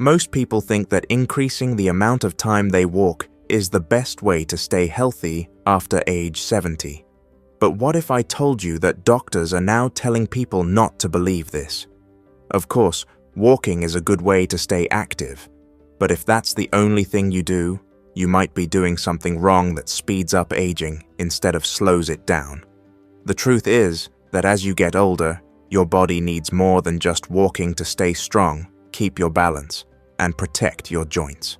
Most people think that increasing the amount of time they walk is the best way to stay healthy after age 70. But what if I told you that doctors are now telling people not to believe this? Of course, walking is a good way to stay active, but if that's the only thing you do, you might be doing something wrong that speeds up aging instead of slows it down. The truth is that as you get older, your body needs more than just walking to stay strong, keep your balance, and protect your joints.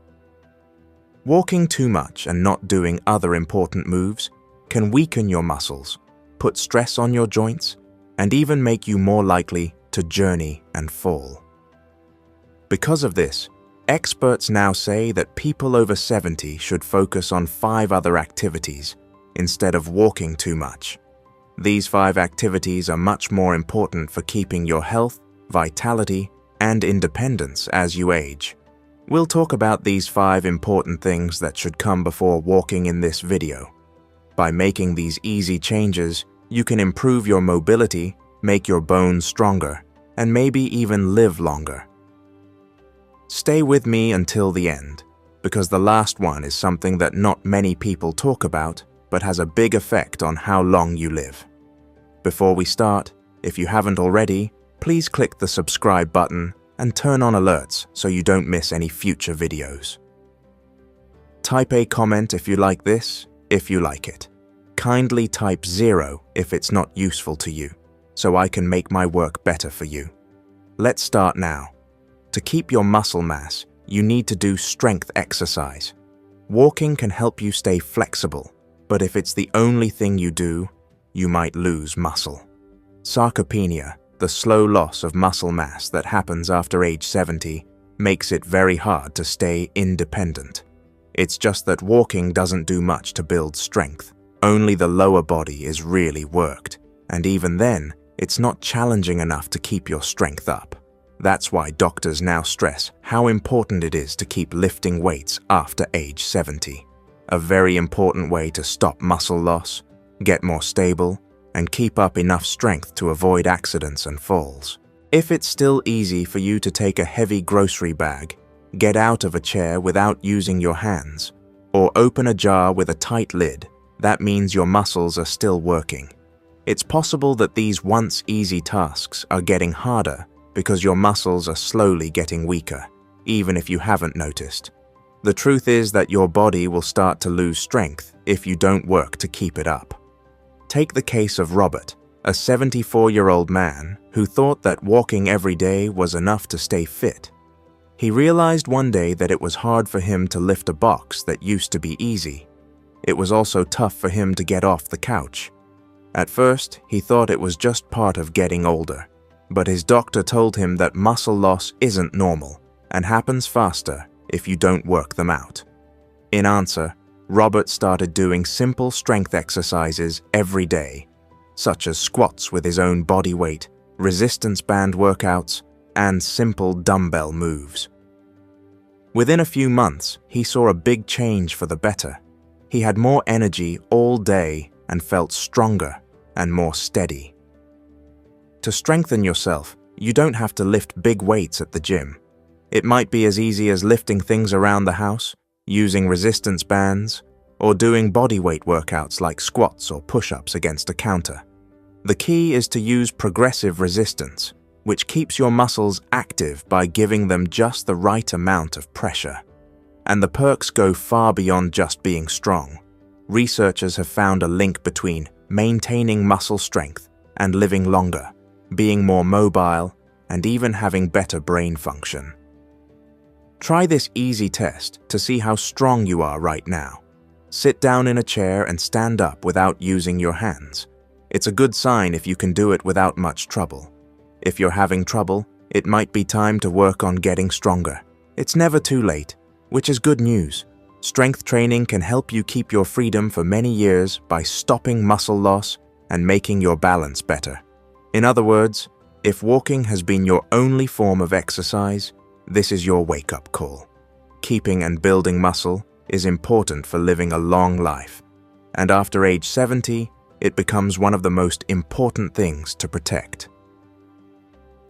Walking too much and not doing other important moves can weaken your muscles, put stress on your joints, and even make you more likely to journey and fall. Because of this, experts now say that people over 70 should focus on 5 other activities instead of walking too much. These 5 activities are much more important for keeping your health, vitality, and independence as you age. We'll talk about these 5 important things that should come before walking in this video. By making these easy changes, you can improve your mobility, make your bones stronger, and maybe even live longer. Stay with me until the end, because the last one is something that not many people talk about, but has a big effect on how long you live. Before we start, if you haven't already, please click the subscribe button and turn on alerts so you don't miss any future videos. Type a comment if you like this, if you like it. Kindly type 0 if it's not useful to you, so I can make my work better for you. Let's start now. To keep your muscle mass, you need to do strength exercise. Walking can help you stay flexible, but if it's the only thing you do, you might lose muscle. Sarcopenia, the slow loss of muscle mass that happens after age 70, makes it very hard to stay independent. It's just that walking doesn't do much to build strength. Only the lower body is really worked, and even then, it's not challenging enough to keep your strength up. That's why doctors now stress how important it is to keep lifting weights after age 70. A very important way to stop muscle loss, get more stable, and keep up enough strength to avoid accidents and falls. If it's still easy for you to take a heavy grocery bag, get out of a chair without using your hands, or open a jar with a tight lid, that means your muscles are still working. It's possible that these once easy tasks are getting harder because your muscles are slowly getting weaker, even if you haven't noticed. The truth is that your body will start to lose strength if you don't work to keep it up. Take the case of Robert, a 74-year-old man who thought that walking every day was enough to stay fit. He realized one day that it was hard for him to lift a box that used to be easy. It was also tough for him to get off the couch. At first, he thought it was just part of getting older, but his doctor told him that muscle loss isn't normal and happens faster if you don't work them out. In answer, Robert started doing simple strength exercises every day, such as squats with his own body weight, resistance band workouts, and simple dumbbell moves. Within a few months, he saw a big change for the better. He had more energy all day and felt stronger and more steady. To strengthen yourself, you don't have to lift big weights at the gym. It might be as easy as lifting things around the house, using resistance bands, or doing body weight workouts like squats or push-ups against a counter. The key is to use progressive resistance, which keeps your muscles active by giving them just the right amount of pressure. And the perks go far beyond just being strong. Researchers have found a link between maintaining muscle strength and living longer, being more mobile, and even having better brain function. Try this easy test to see how strong you are right now. Sit down in a chair and stand up without using your hands. It's a good sign if you can do it without much trouble. If you're having trouble, it might be time to work on getting stronger. It's never too late, which is good news. Strength training can help you keep your freedom for many years by stopping muscle loss and making your balance better. In other words, if walking has been your only form of exercise, this is your wake-up call. Keeping and building muscle is important for living a long life, and after age 70, it becomes one of the most important things to protect.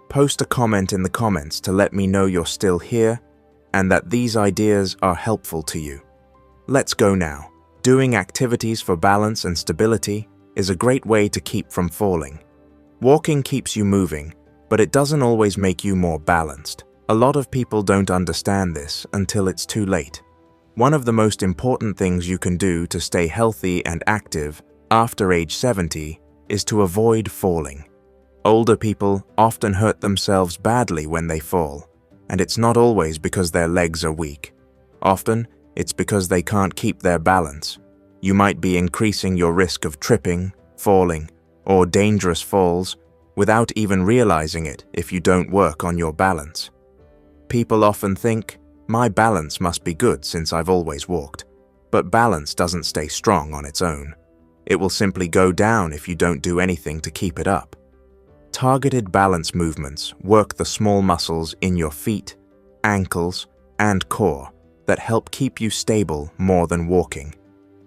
Post a comment in the comments to let me know you're still here and that these ideas are helpful to you. Let's go now. Doing activities for balance and stability is a great way to keep from falling. Walking keeps you moving, but it doesn't always make you more balanced. A lot of people don't understand this until it's too late. One of the most important things you can do to stay healthy and active after age 70 is to avoid falling. Older people often hurt themselves badly when they fall, and it's not always because their legs are weak. Often, it's because they can't keep their balance. You might be increasing your risk of tripping, falling, or dangerous falls without even realizing it if you don't work on your balance. People often think, my balance must be good since I've always walked. But balance doesn't stay strong on its own. It will simply go down if you don't do anything to keep it up. Targeted balance movements work the small muscles in your feet, ankles, and core that help keep you stable more than walking.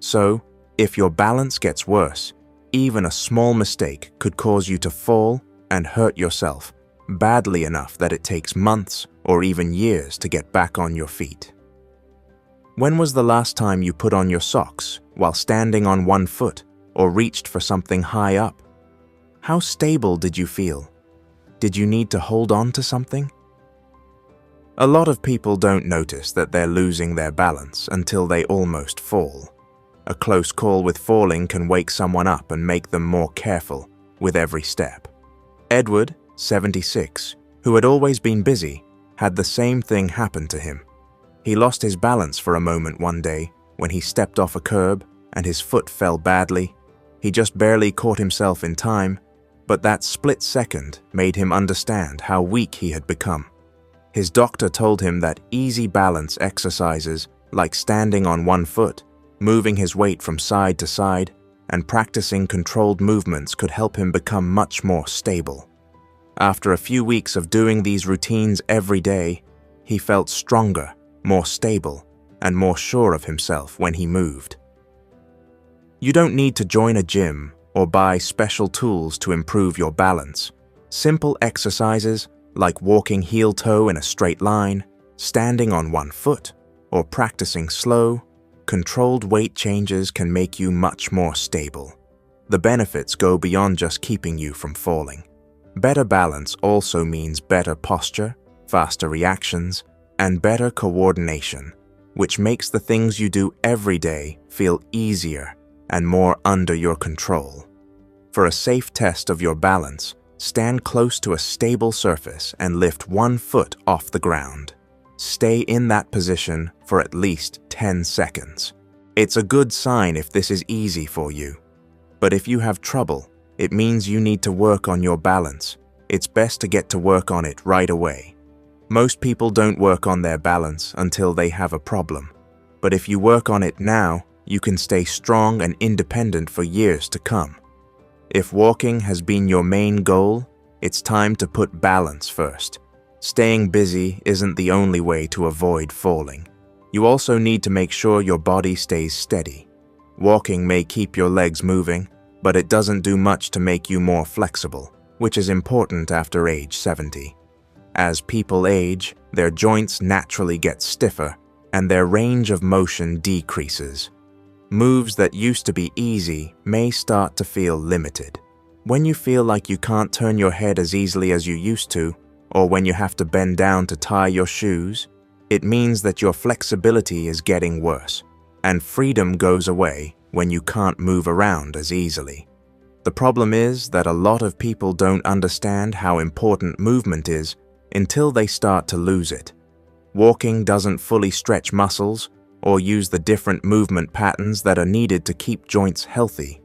So, if your balance gets worse, even a small mistake could cause you to fall and hurt yourself badly enough that it takes months or even years to get back on your feet. When was the last time you put on your socks while standing on one foot or reached for something high up? How stable did you feel? Did you need to hold on to something? A lot of people don't notice that they're losing their balance until they almost fall. A close call with falling can wake someone up and make them more careful with every step. Edward, 76, who had always been busy, had the same thing happen to him. He lost his balance for a moment one day when he stepped off a curb and his foot fell badly. He just barely caught himself in time, but that split second made him understand how weak he had become. His doctor told him that easy balance exercises like standing on one foot, moving his weight from side to side, and practicing controlled movements could help him become much more stable. After a few weeks of doing these routines every day, he felt stronger, more stable, and more sure of himself when he moved. You don't need to join a gym or buy special tools to improve your balance. Simple exercises like walking heel-toe in a straight line, standing on one foot, or practicing slow, controlled weight changes can make you much more stable. The benefits go beyond just keeping you from falling. Better balance also means better posture, faster reactions, and better coordination, which makes the things you do every day feel easier and more under your control. For a safe test of your balance, stand close to a stable surface and lift one foot off the ground. Stay in that position for at least 10 seconds. It's a good sign if this is easy for you. But if you have trouble, it means you need to work on your balance. It's best to get to work on it right away. Most people don't work on their balance until they have a problem. But if you work on it now, you can stay strong and independent for years to come. If walking has been your main goal, it's time to put balance first. Staying busy isn't the only way to avoid falling. You also need to make sure your body stays steady. Walking may keep your legs moving, but it doesn't do much to make you more flexible, which is important after age 70. As people age, their joints naturally get stiffer and their range of motion decreases. Moves that used to be easy may start to feel limited. When you feel like you can't turn your head as easily as you used to, or when you have to bend down to tie your shoes, it means that your flexibility is getting worse, and freedom goes away when you can't move around as easily. The problem is that a lot of people don't understand how important movement is until they start to lose it. Walking doesn't fully stretch muscles or use the different movement patterns that are needed to keep joints healthy.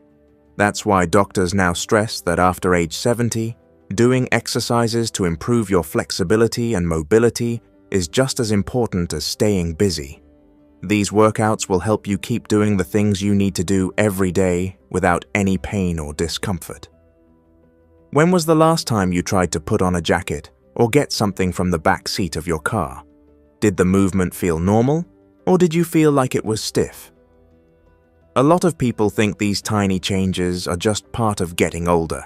That's why doctors now stress that after age 70, doing exercises to improve your flexibility and mobility is just as important as staying busy. These workouts will help you keep doing the things you need to do every day without any pain or discomfort. When was the last time you tried to put on a jacket or get something from the back seat of your car? Did the movement feel normal, or did you feel like it was stiff? A lot of people think these tiny changes are just part of getting older,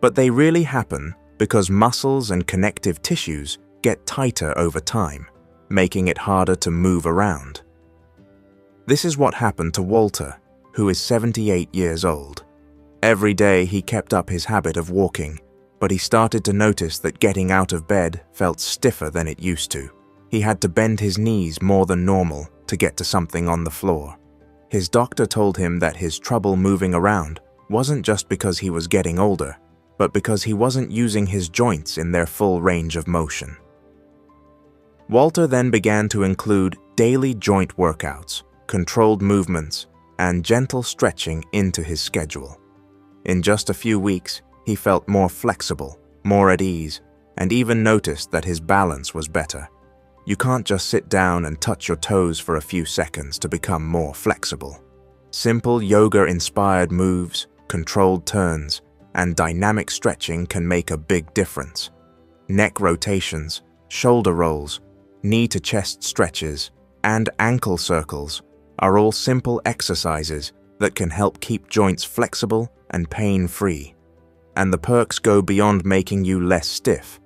but they really happen because muscles and connective tissues get tighter over time. making it harder to move around. This is what happened to Walter, who is 78 years old. Every day he kept up his habit of walking, but he started to notice that getting out of bed felt stiffer than it used to. He had to bend his knees more than normal to get to something on the floor. His doctor told him that his trouble moving around wasn't just because he was getting older, but because he wasn't using his joints in their full range of motion. Walter then began to include daily joint workouts, controlled movements, and gentle stretching into his schedule. In just a few weeks, he felt more flexible, more at ease, and even noticed that his balance was better. You can't just sit down and touch your toes for a few seconds to become more flexible. Simple yoga-inspired moves, controlled turns, and dynamic stretching can make a big difference. Neck rotations, shoulder rolls, knee-to-chest stretches, and ankle circles are all simple exercises that can help keep joints flexible and pain-free. And the perks go beyond making you less stiff.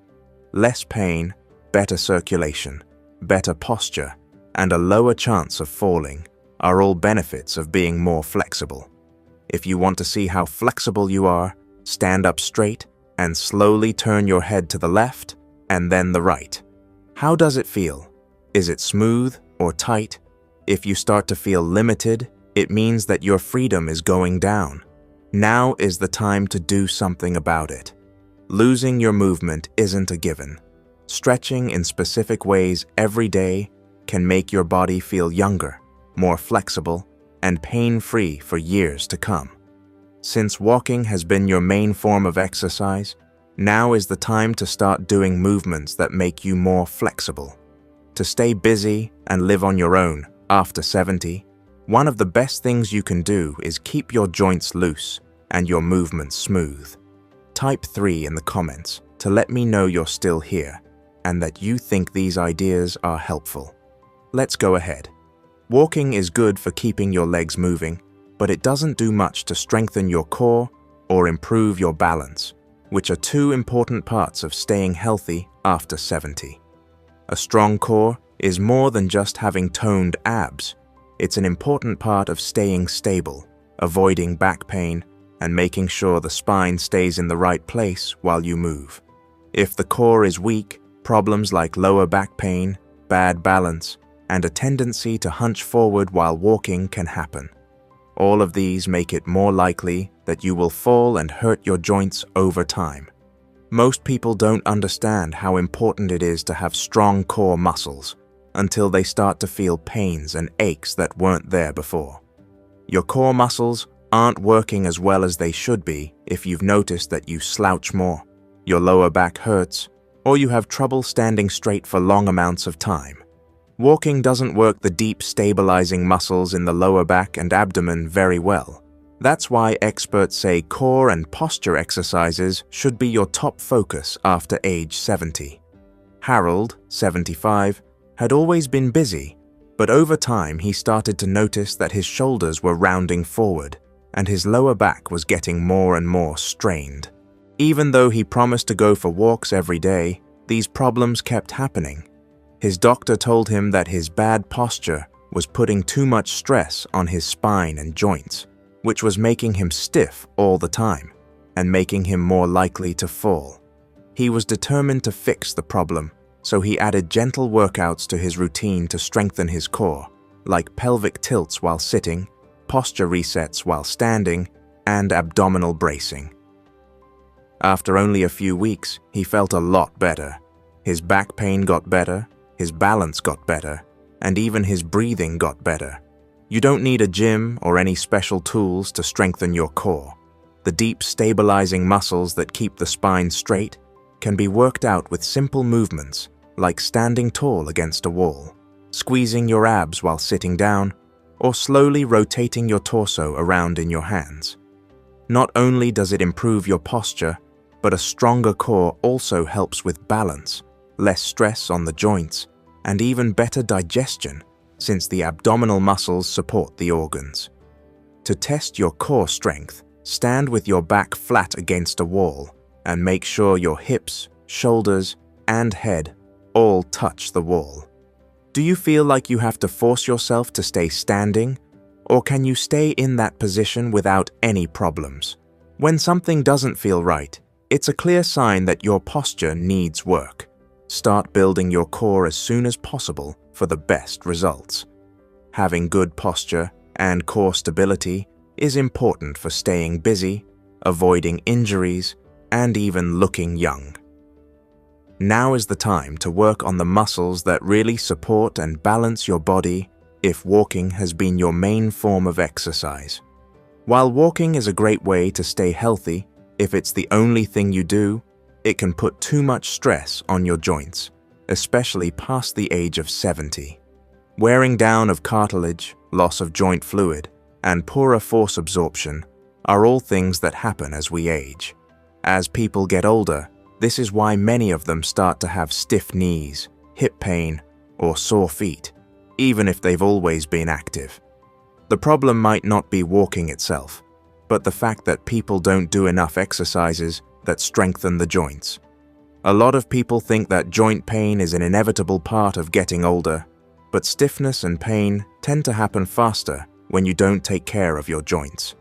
Less pain, better circulation, better posture, and a lower chance of falling are all benefits of being more flexible. If you want to see how flexible you are, stand up straight and slowly turn your head to the left and then the right. How does it feel? Is it smooth or tight? If you start to feel limited, it means that your freedom is going down. Now is the time to do something about it. Losing your movement isn't a given. Stretching in specific ways every day can make your body feel younger, more flexible, and pain-free for years to come. Since walking has been your main form of exercise, now is the time to start doing movements that make you more flexible. To stay busy and live on your own after 70, one of the best things you can do is keep your joints loose and your movements smooth. Type 3 in the comments to let me know you're still here and that you think these ideas are helpful. Let's go ahead. Walking is good for keeping your legs moving, but it doesn't do much to strengthen your core or improve your balance, which are two important parts of staying healthy after 70. A strong core is more than just having toned abs. It's an important part of staying stable, avoiding back pain, and making sure the spine stays in the right place while you move. If the core is weak, problems like lower back pain, bad balance, and a tendency to hunch forward while walking can happen. All of these make it more likely that you will fall and hurt your joints over time. Most people don't understand how important it is to have strong core muscles until they start to feel pains and aches that weren't there before. Your core muscles aren't working as well as they should be if you've noticed that you slouch more, your lower back hurts, or you have trouble standing straight for long amounts of time. Walking doesn't work the deep stabilizing muscles in the lower back and abdomen very well. That's why experts say core and posture exercises should be your top focus after age 70. Harold, 75, had always been busy, but over time he started to notice that his shoulders were rounding forward and his lower back was getting more and more strained. Even though he promised to go for walks every day, these problems kept happening. His doctor told him that his bad posture was putting too much stress on his spine and joints, which was making him stiff all the time and making him more likely to fall. He was determined to fix the problem, so he added gentle workouts to his routine to strengthen his core, like pelvic tilts while sitting, posture resets while standing, and abdominal bracing. After only a few weeks, he felt a lot better. His back pain got better, his balance got better, and even his breathing got better. You don't need a gym or any special tools to strengthen your core. The deep stabilizing muscles that keep the spine straight can be worked out with simple movements like standing tall against a wall, squeezing your abs while sitting down, or slowly rotating your torso around in your hands. Not only does it improve your posture, but a stronger core also helps with balance, less stress on the joints, and even better digestion, since the abdominal muscles support the organs. To test your core strength, stand with your back flat against a wall and make sure your hips, shoulders, and head all touch the wall. Do you feel like you have to force yourself to stay standing, or can you stay in that position without any problems? When something doesn't feel right, it's a clear sign that your posture needs work. Start building your core as soon as possible for the best results. Having good posture and core stability is important for staying busy, avoiding injuries, and even looking young. Now is the time to work on the muscles that really support and balance your body if walking has been your main form of exercise. While walking is a great way to stay healthy, if it's the only thing you do, it can put too much stress on your joints, especially past the age of 70. Wearing down of cartilage, loss of joint fluid, and poorer force absorption are all things that happen as we age. As people get older, this is why many of them start to have stiff knees, hip pain, or sore feet, even if they've always been active. The problem might not be walking itself, but the fact that people don't do enough exercises that strengthen the joints. A lot of people think that joint pain is an inevitable part of getting older, but stiffness and pain tend to happen faster when you don't take care of your joints.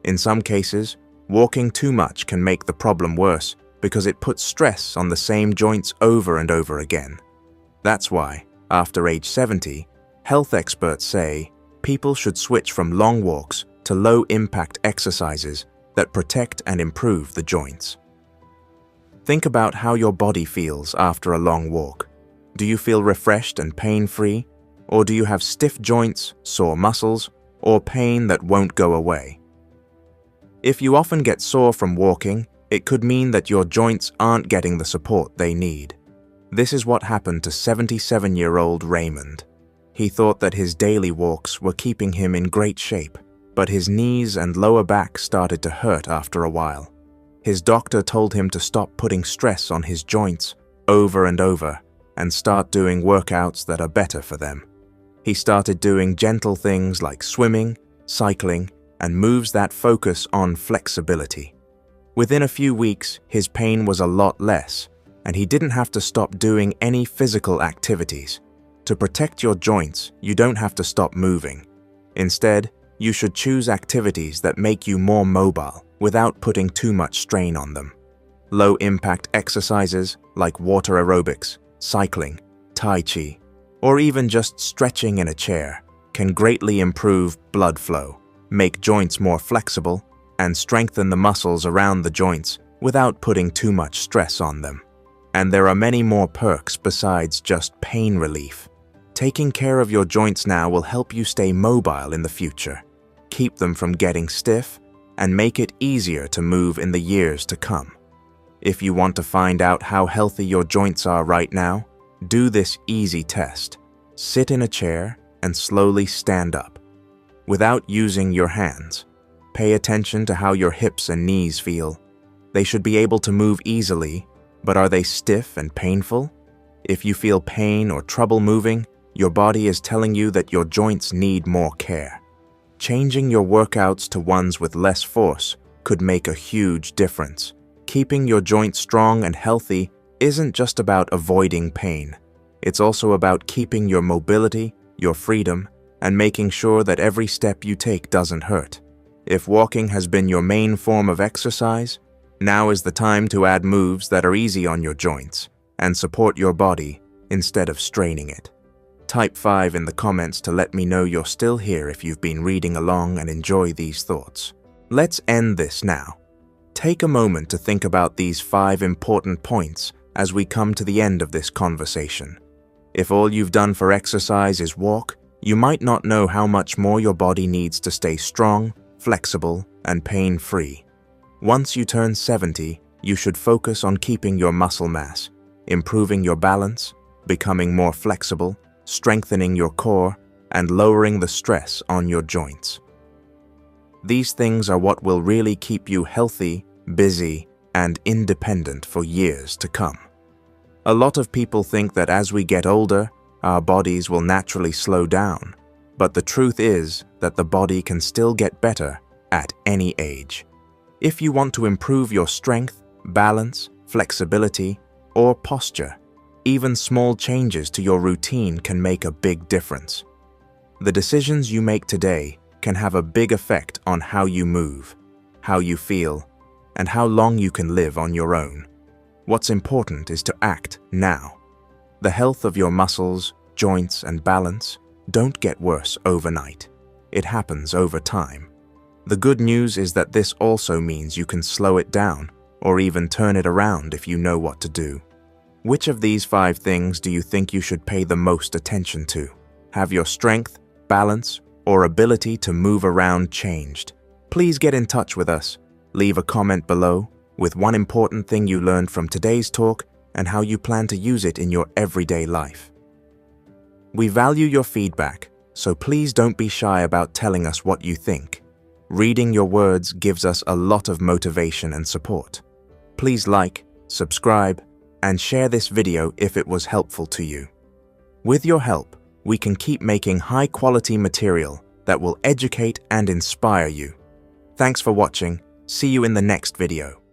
In some cases, walking too much can make the problem worse because it puts stress on the same joints over and over again. That's why, after age 70, health experts say people should switch from long walks to low-impact exercises that protect and improve the joints. Think about how your body feels after a long walk. Do you feel refreshed and pain-free? Or do you have stiff joints, sore muscles, or pain that won't go away? If you often get sore from walking, it could mean that your joints aren't getting the support they need. This is what happened to 77-year-old Raymond. He thought that his daily walks were keeping him in great shape, but his knees and lower back started to hurt after a while. His doctor told him to stop putting stress on his joints over and over and start doing workouts that are better for them. He started doing gentle things like swimming, cycling, and moves that focus on flexibility. Within a few weeks, his pain was a lot less, and he didn't have to stop doing any physical activities. To protect your joints, you don't have to stop moving. Instead, you should choose activities that make you more mobile without putting too much strain on them. Low-impact exercises like water aerobics, cycling, Tai Chi, or even just stretching in a chair can greatly improve blood flow, make joints more flexible, and strengthen the muscles around the joints without putting too much stress on them. And there are many more perks besides just pain relief. Taking care of your joints now will help you stay mobile in the future, keep them from getting stiff, and make it easier to move in the years to come. If you want to find out how healthy your joints are right now, do this easy test. Sit in a chair and slowly stand up. Without using your hands, pay attention to how your hips and knees feel. They should be able to move easily, but are they stiff and painful? If you feel pain or trouble moving, your body is telling you that your joints need more care. Changing your workouts to ones with less force could make a huge difference. Keeping your joints strong and healthy isn't just about avoiding pain. It's also about keeping your mobility, your freedom, and making sure that every step you take doesn't hurt. If walking has been your main form of exercise, now is the time to add moves that are easy on your joints and support your body instead of straining it. Type 5 in the comments to let me know you're still here if you've been reading along and enjoy these thoughts. Let's end this now. Take a moment to think about these 5 important points as we come to the end of this conversation. If all you've done for exercise is walk, you might not know how much more your body needs to stay strong, flexible, and pain-free. Once you turn 70, you should focus on keeping your muscle mass, improving your balance, becoming more flexible, strengthening your core, and lowering the stress on your joints. These things are what will really keep you healthy, busy, and independent for years to come. A lot of people think that as we get older, our bodies will naturally slow down, but the truth is that the body can still get better at any age. If you want to improve your strength, balance, flexibility, or posture, Even small changes to your routine can make a big difference. The decisions you make today can have a big effect on how you move, how you feel, and how long you can live on your own. What's important is to act now. The health of your muscles, joints, and balance don't get worse overnight. It happens over time. The good news is that this also means you can slow it down or even turn it around if you know what to do. Which of these 5 things do you think you should pay the most attention to? Have your strength, balance, or ability to move around changed? Please get in touch with us. Leave a comment below with one important thing you learned from today's talk and how you plan to use it in your everyday life. We value your feedback, so please don't be shy about telling us what you think. Reading your words gives us a lot of motivation and support. Please like, subscribe, and share this video if it was helpful to you. With your help, we can keep making high-quality material that will educate and inspire you. Thanks for watching. See you in the next video.